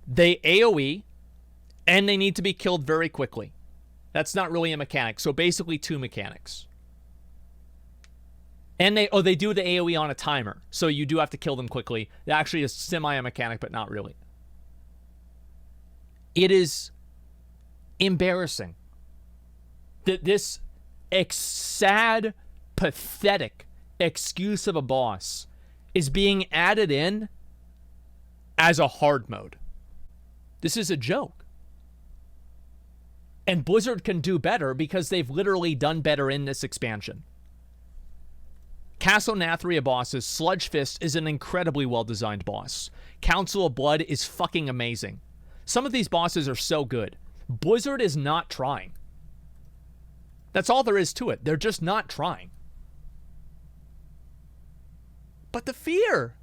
they AoE, and they need to be killed very quickly. That's not really a mechanic, so basically 2 mechanics. And they do the AoE on a timer, so you do have to kill them quickly. It actually is semi a mechanic, but not really. It is embarrassing that this sad, pathetic excuse of a boss is being added in as a hard mode. This is a joke. And Blizzard can do better because they've literally done better in this expansion. Castle Nathria bosses, Sludge Fist is an incredibly well-designed boss. Council of Blood is fucking amazing. Some of these bosses are so good. Blizzard is not trying. That's all there is to it. They're just not trying. But the fear.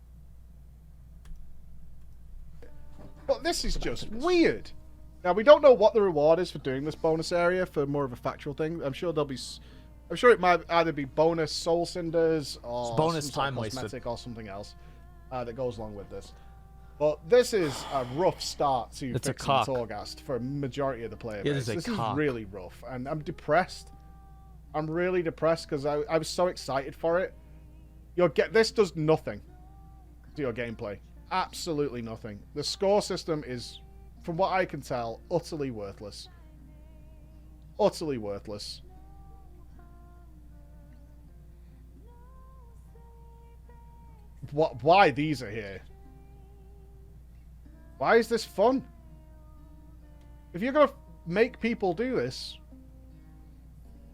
But this is just weird. Now, we don't know what the reward is for doing this bonus area for more of a factual thing. I'm sure it might either be bonus soul cinders or bonus time wasted or something else that goes along with this. But this is a rough start to fixing Torghast for a majority of the player base. This is really rough, and I'm depressed. I'm really depressed because I was so excited for it. This does nothing to your gameplay. Absolutely nothing. The score system is, from what I can tell, utterly worthless. Utterly worthless. Why these are here? Why is this fun? If you're going to make people do this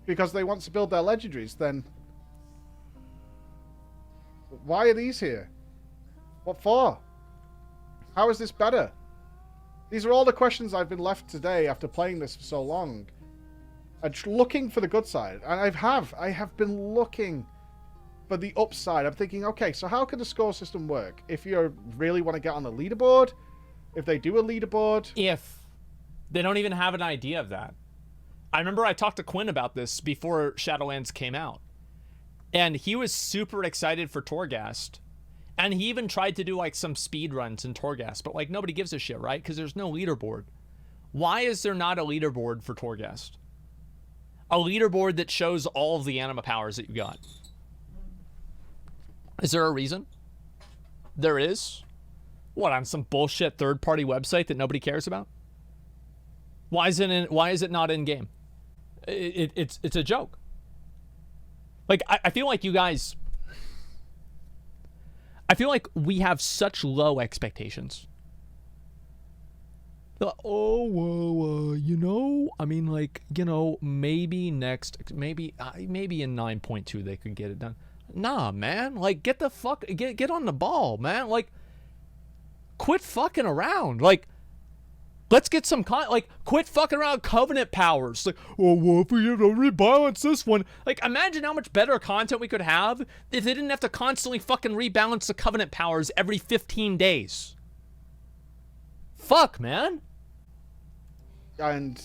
because they want to build their legendaries, then why are these here? What for? How is this better? These are all the questions I've been left today after playing this for so long. And looking for the good side. And I have been looking for the upside. I'm thinking, okay, so how can the score system work? If you really want to get on the leaderboard, if they do a leaderboard. If they don't even have an idea of that. I remember I talked to Quinn about this before Shadowlands came out. And he was super excited for TORGHAST. And he even tried to do like some speed runs in TORGHAST, but like nobody gives a shit, right? Because there's no leaderboard. Why is there not a leaderboard for TORGHAST? A leaderboard that shows all of the anima powers that you got. Is there a reason? There is. What, on some bullshit third-party website that nobody cares about? Why is it not in game? It's a joke. Like I feel like you guys. I feel like we have such low expectations. Oh, well, you know, I mean, like, you know, maybe in 9.2 they could get it done. Nah, man, like, get on the ball, man. Like, quit fucking around. Like, let's get some quit fucking around Covenant powers. Like, oh, well, if we rebalance this one. Like, imagine how much better content we could have if they didn't have to constantly fucking rebalance the Covenant powers every 15 days. Fuck, man. And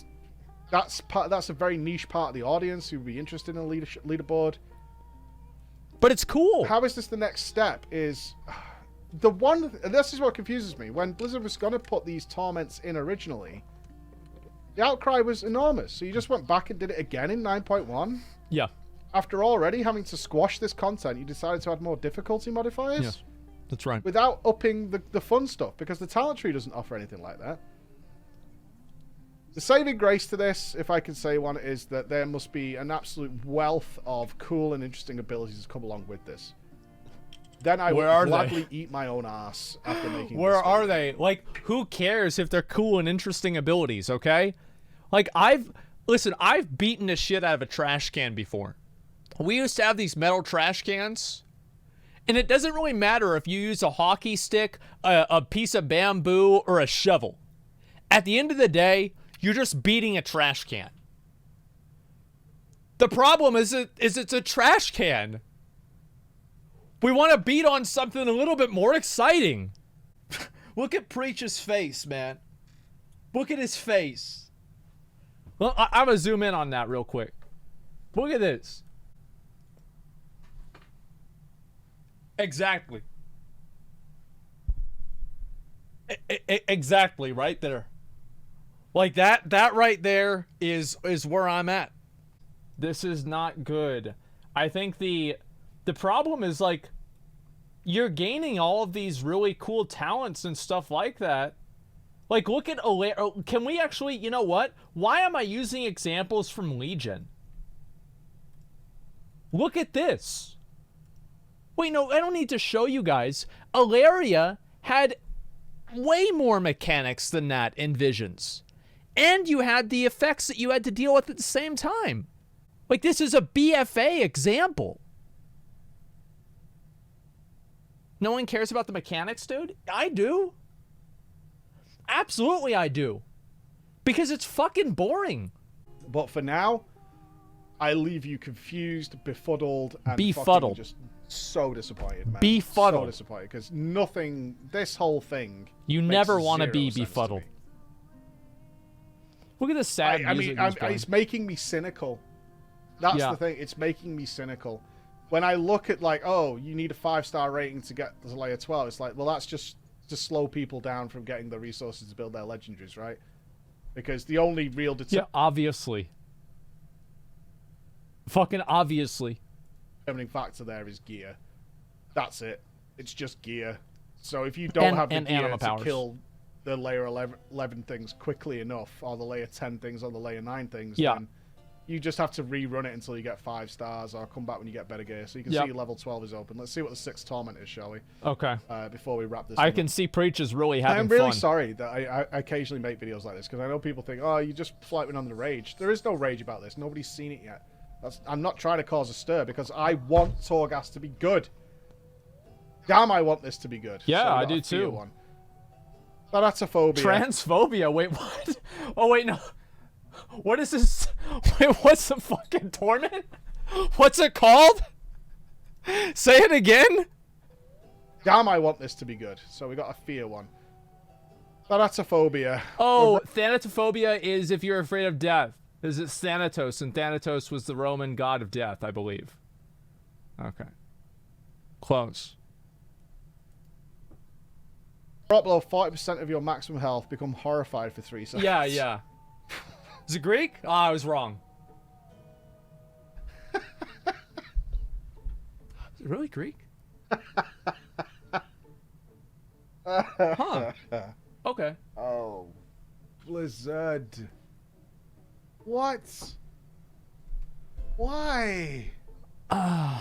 that's a very niche part of the audience who would be interested in a leaderboard. But it's cool. How is this the next step? This is what confuses me. When Blizzard was going to put these torments in originally, the outcry was enormous. So you just went back and did it again in 9.1? Yeah. After already having to squash this content, you decided to add more difficulty modifiers? Yes, that's right. Without upping the fun stuff, because the talent tree doesn't offer anything like that. The saving grace to this, if I can say one, is that there must be an absolute wealth of cool and interesting abilities to come along with this. Then I would gladly eat my own ass after making this. Where are they? Like, who cares if they're cool and interesting abilities, okay? Like, I've beaten the shit out of a trash can before. We used to have these metal trash cans, and it doesn't really matter if you use a hockey stick, a piece of bamboo, or a shovel. At the end of the day, you're just beating a trash can. The problem is it's a trash can. We want to beat on something a little bit more exciting. Look at Preach's face, man. Look at his face. Well, I'm going to zoom in on that real quick. Look at this. Exactly. Exactly, right there. Like that right there is where I'm at. This is not good. I think the problem is, like, you're gaining all of these really cool talents and stuff like that. Like, look at can we actually, you know what? Why am I using examples from Legion? Look at this. Wait, no, I don't need to show you guys. Alaria had way more mechanics than that in Visions. And you had the effects that you had to deal with at the same time. Like, this is a BFA example. No one cares about the mechanics, dude? I do. Absolutely I do. Because it's fucking boring. But for now, I leave you confused, befuddled, and befuddled. Just so disappointed, man. Befuddled. So disappointed, because this whole thing... You never want to be befuddled. Look at the sad music. It's making me cynical. That's the thing. It's making me cynical. When I look at, like, oh, you need a 5-star rating to get to layer 12, it's like, well, that's just to slow people down from getting the resources to build their legendaries, right? Because the only real... Yeah, obviously. Fucking obviously. Determining factor there is gear. That's it. It's just gear. So if you don't have the gear to kill the layer 11 things quickly enough, or the layer 10 things, or the layer 9 things, then you just have to rerun it until you get 5 stars, or come back when you get better gear. So you can see level 12 is open. Let's see what the 6th torment is, shall we? Okay. Before we wrap this I can see Preach is really having fun. fun. I'm really sorry that I occasionally make videos like this, because I know people think, oh, you just floating on the rage. There is no rage about this. Nobody's seen it yet. I'm not trying to cause a stir, because I want Torghast to be good. Damn, I want this to be good. Yeah, so I do too. One. Thanatophobia. Transphobia? Wait, what? Oh, wait, no. What is this? Wait, what's the fucking torment? What's it called? Say it again? Damn, I want this to be good. So we got a fear one. Thanatophobia. Oh, Thanatophobia is if you're afraid of death. Is it Thanatos? And Thanatos was the Roman god of death, I believe. Okay. Close. Drop below 40% of your maximum health, become horrified for 3 seconds. Yeah, yeah. Is it Greek? Oh, I was wrong. Is it really Greek? Huh. Okay. Oh. Blizzard. What? Why? Are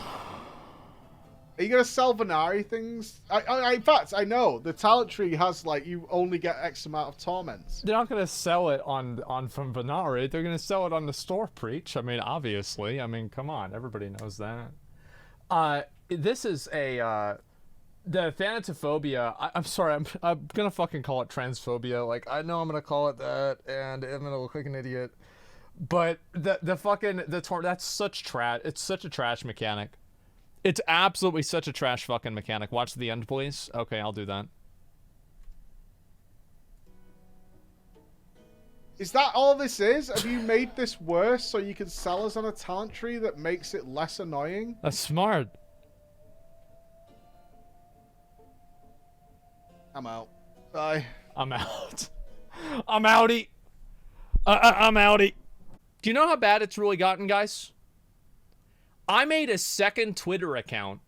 you gonna sell Venari things? In fact, I know the talent tree has like you only get X amount of torments. They're not gonna sell it on from Venari. They're gonna sell it on the store, Preach. I mean, obviously. I mean, come on, everybody knows that. This is a the Thanatophobia. I'm sorry, I'm gonna fucking call it transphobia. Like I know I'm gonna call it that, and I'm gonna look like an idiot. But that's such trash. It's such a trash mechanic. It's absolutely such a trash fucking mechanic. Watch the end, please. Okay, I'll do that. Is that all this is? Have you made this worse so you can sell us on a talent tree that makes it less annoying? That's smart. I'm out. Bye. I'm out. I'm outie. I'm outie. Do you know how bad it's really gotten, guys? I made a second Twitter account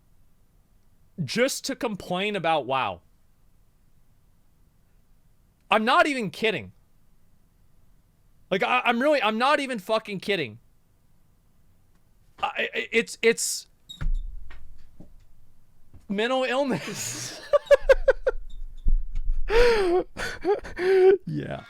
just to complain about WoW. I'm not even kidding. Like, I'm not even fucking kidding. It's mental illness. Yeah.